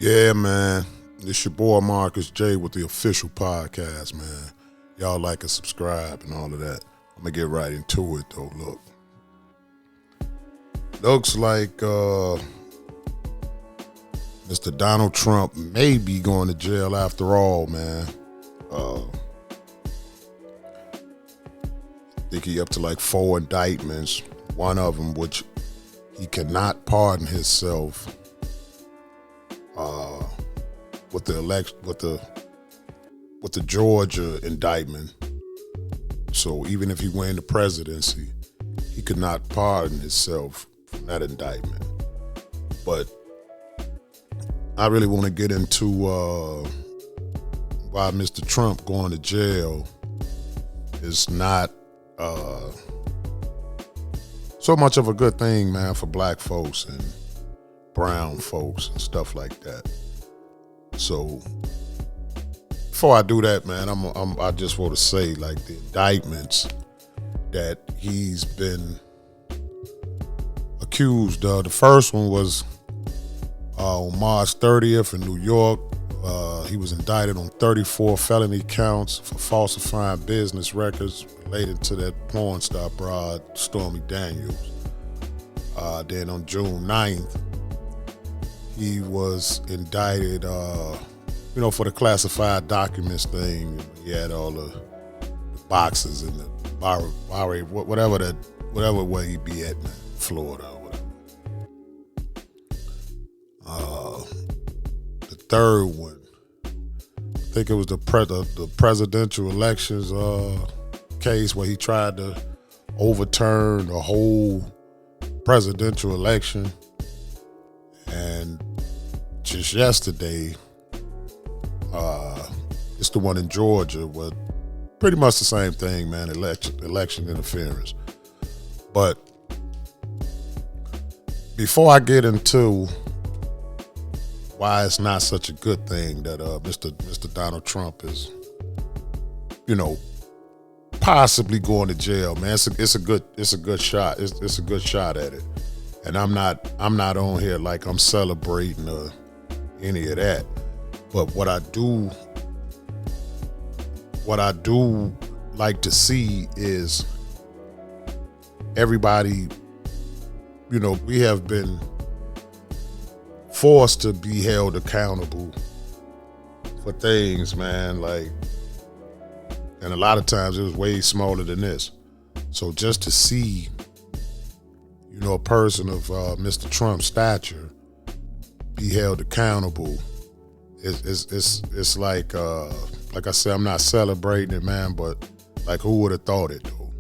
Yeah, man. It's your boy Marcus J with the official podcast, man. Y'all like and subscribe and all of that. I'm gonna get right into it though. Looks like Mr. Donald Trump may be going to jail after all, man. I think he up to like 4 indictments. One of them, which he cannot pardon himself. With the Georgia indictment. So even if he win the presidency, he could not pardon himself from that indictment. But I really want to get into why Mr. Trump going to jail is not so much of a good thing, man, for black folks and brown folks and stuff like that. So before I do that, man, I just want to say, like, the indictments that he's been accused of. The first one was on March 30th in New York. He was indicted on 34 felony counts for falsifying business records related to that porn star broad Stormy Daniels. Then on June 9th, he was indicted, for the classified documents thing. He had all the boxes in the bar, whatever way he be at, man, Florida or whatever. The third one, I think it was the presidential elections case where he tried to overturn the whole presidential election. And just yesterday, it's the one in Georgia, where pretty much the same thing, man, election interference. But before I get into why it's not such a good thing that Mr. Donald Trump is, possibly going to jail, man, it's a good shot. It's a good shot at it. And I'm not on here like I'm celebrating or any of that. But what I do like to see is everybody, we have been forced to be held accountable for things, man, like, and a lot of times it was way smaller than this. So just to see, a person of Mr. Trump's stature be held accountable, it's like I said, I'm not celebrating it, man, but like, who would have thought it, though?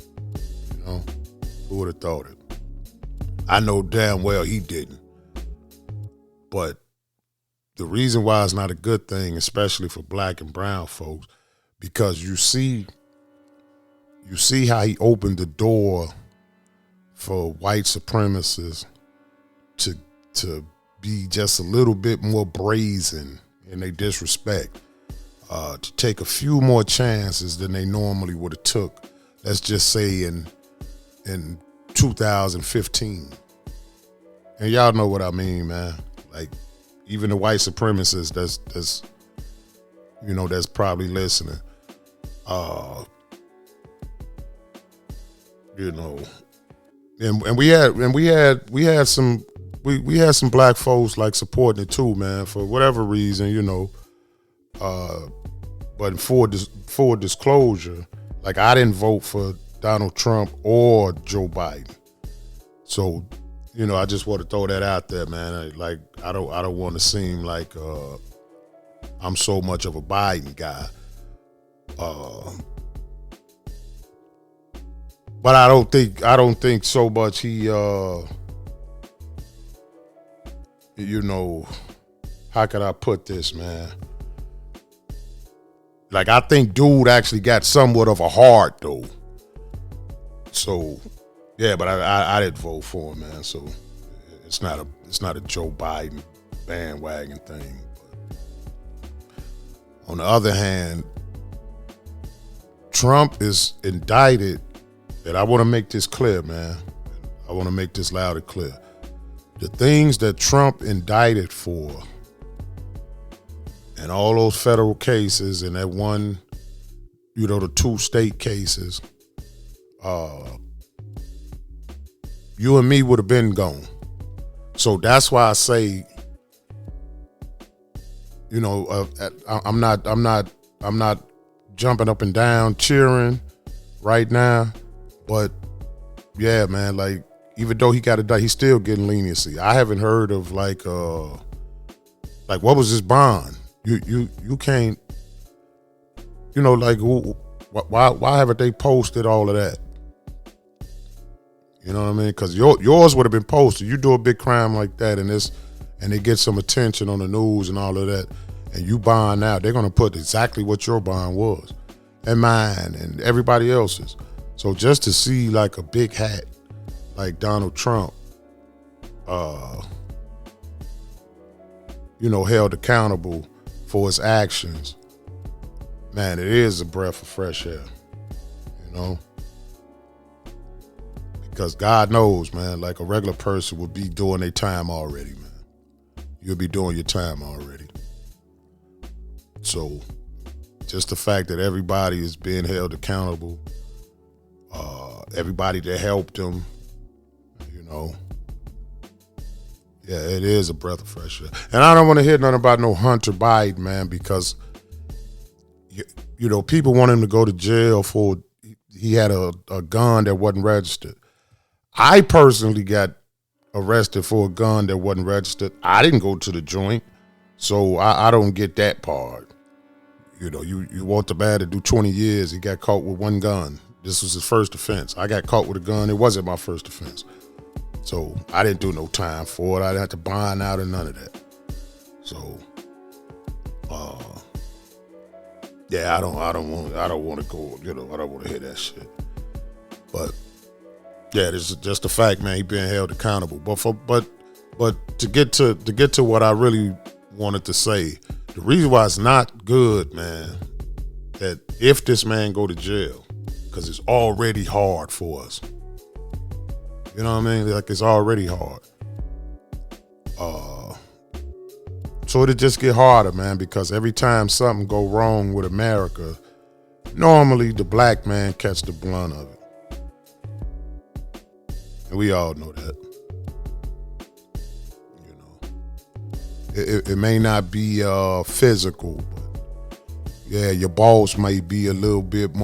Who would have thought it? I know damn well he didn't. But the reason why it's not a good thing, especially for black and brown folks, because you see how he opened the door for white supremacists to be just a little bit more brazen in their disrespect, to take a few more chances than they normally would have took, let's just say in 2015. And y'all know what I mean, man. Like, even the white supremacists that's probably listening, and we had some black folks like supporting it too, man, for whatever reason, but in full disclosure, like, I didn't vote for Donald Trump or Joe Biden. So, I just want to throw that out there, man. Like, I don't want to seem like I'm so much of a Biden guy. But I don't think so much he how could I put this, man? Like, I think dude actually got somewhat of a heart, though. So, yeah, but I didn't vote for him, man. So it's not a Joe Biden bandwagon thing. But on the other hand, Trump is indicted, and I want to make this clear, man. I want to make this loud and clear. The things that Trump indicted for and all those federal cases and that one, the 2 state cases, you and me would have been gone. So that's why I say, I'm not jumping up and down cheering right now, but yeah, man, like even though he got it done, he's still getting leniency. I haven't heard of like what was his bond? You can't, why haven't they posted all of that? You know what I mean? Because yours would have been posted. You do a big crime like that, and they get some attention on the news and all of that, and you bond out, they're gonna put exactly what your bond was, and mine, and everybody else's. So just to see like a big hat, like Donald Trump, held accountable for his actions, man, it is a breath of fresh air, Because God knows, man, like a regular person would be doing their time already, man. You'll be doing your time already. So just the fact that everybody is being held accountable, everybody that helped him, yeah, it is a breath of fresh air. And I don't want to hear nothing about no Hunter Biden, man, because, people want him to go to jail for, he had a gun that wasn't registered. I personally got arrested for a gun that wasn't registered. I didn't go to the joint, so I don't get that part. You want the man to do 20 years. He got caught with one gun. This was his first offense. I got caught with a gun. It wasn't my first offense. So I didn't do no time for it. I didn't have to bond out or none of that. So, yeah, I don't want to go. I don't want to hear that shit. But yeah, this is just the fact, man. He being held accountable. But to get to what I really wanted to say, the reason why it's not good, man, that if this man go to jail, because it's already hard for us. You know what I mean? Like, it's already hard. So it'll just get harder, man, because every time something go wrong with America, normally the black man catch the blunt of it. And we all know that. It may not be physical, but yeah, your boss may be a little bit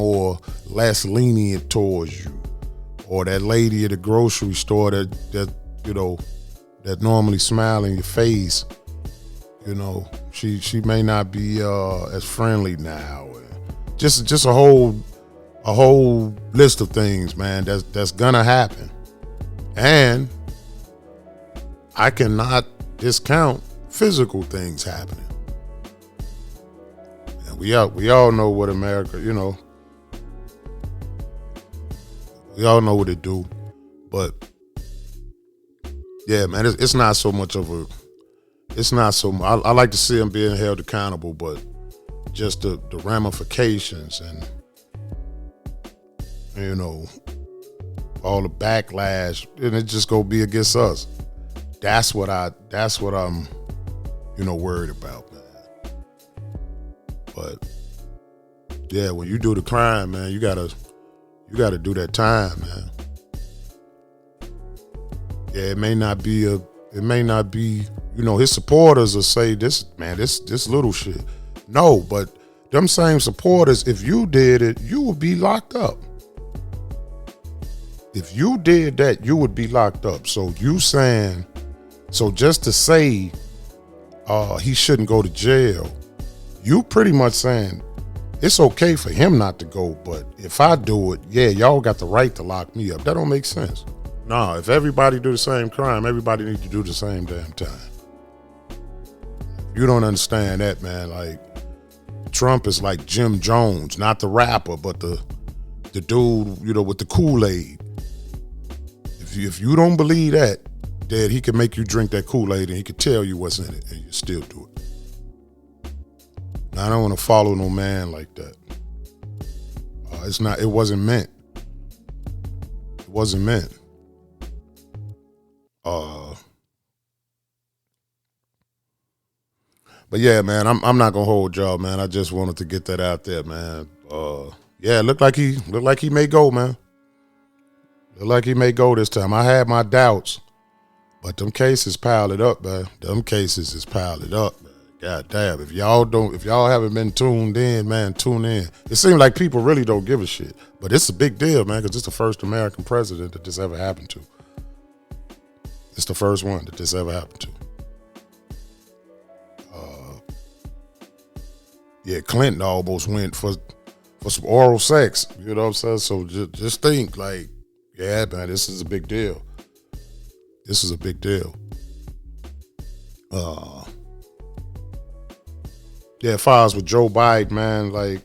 less lenient towards you. Or that lady at the grocery store that normally smile in your face, she may not be as friendly now. Just a whole list of things, man, that's gonna happen. And I cannot discount physical things happening. And we all know what America, we all know what it do. But yeah, man, it's not so much of a, it's not so much, I like to see him being held accountable, but just the ramifications and, all the backlash, and it just gonna be against us. That's what I'm, worried about, man. But yeah, when you do the crime, man, you gotta do that time, man. Yeah, it may not be, his supporters will say this little shit. No, but them same supporters, if you did it, you would be locked up. If you did that, you would be locked up. So just to say he shouldn't go to jail, you pretty much saying it's okay for him not to go, but if I do it, yeah, y'all got the right to lock me up. That don't make sense. Nah, if everybody do the same crime, everybody need to do the same damn time. You don't understand that, man. Like, Trump is like Jim Jones, not the rapper, but the dude, with the KoolAid. If you don't believe that he can make you drink that KoolAid and he can tell you what's in it and you still do it. Now, I don't want to follow no man like that. It wasn't meant. It wasn't meant. But But yeah, man, I'm not gonna hold y'all, man. I just wanted to get that out there, man. Yeah, looked like he may go, man. Looked like he may go this time. I had my doubts, but them cases piled it up, man. Them cases is piled it up, man. God damn. If y'all haven't been tuned in, man, tune in. It seems like people really don't give a shit. But it's a big deal, man, because it's the first American president that this ever happened to. It's the first one that this ever happened to. Yeah, Clinton almost went for some oral sex. You know what I'm saying? So just think, like, yeah, man, this is a big deal. This is a big deal. Yeah, as far as with Joe Biden, man, like,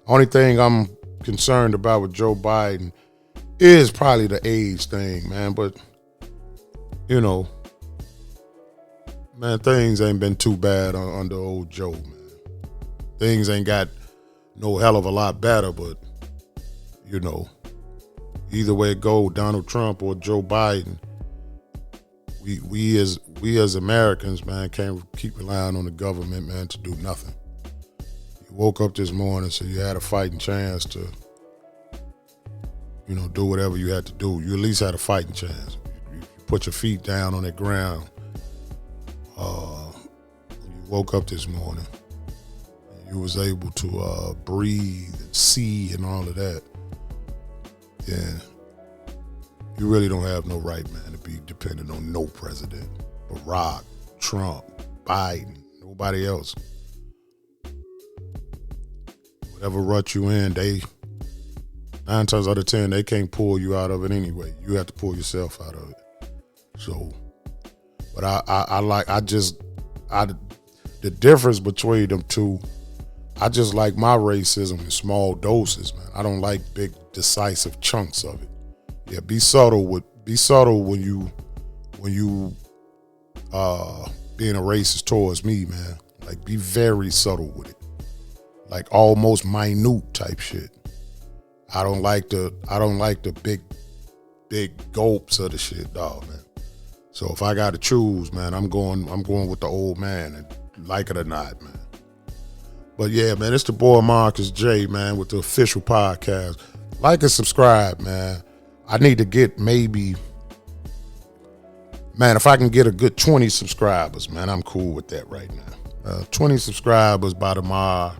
only thing I'm concerned about with Joe Biden is probably the age thing, man. But, you know, man, things ain't been too bad under old Joe, man. Things ain't got no hell of a lot better, but, you know, either way it go, Donald Trump or Joe Biden, we as Americans, man, can't keep relying on the government, man, to do nothing. You woke up this morning, so you had a fighting chance to, you know, do whatever you had to do. You at least had a fighting chance. You put your feet down on that ground. You woke up this morning. You was able to breathe and see and all of that. Yeah. You really don't have no right, man, to be dependent on no president. Barack, Trump, Biden, nobody else. Whatever rut you in, 9 times out of 10, they can't pull you out of it anyway. You have to pull yourself out of it. So, but the difference between them two, I just like my racism in small doses, man. I don't like big, decisive chunks of it. Yeah, be subtle when you being a racist towards me, man. Like, be very subtle with it. Like, almost minute type shit. I don't like the big gulps of the shit, dog, man. So if I gotta choose, man, I'm going with the old man, and like it or not, man. But yeah, man, it's the boy Marcus J, man, with the official podcast. Like and subscribe, man. I need to get maybe, man, if I can get a good 20 subscribers, man, I'm cool with that right now. 20 subscribers by tomorrow,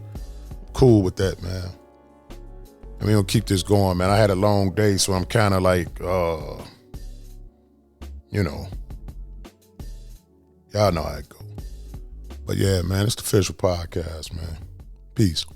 cool with that, man. And we're gonna keep this going, man. I had a long day, so I'm kind of like, you know, y'all know how it go. But yeah, man, it's the official podcast, man. Peace.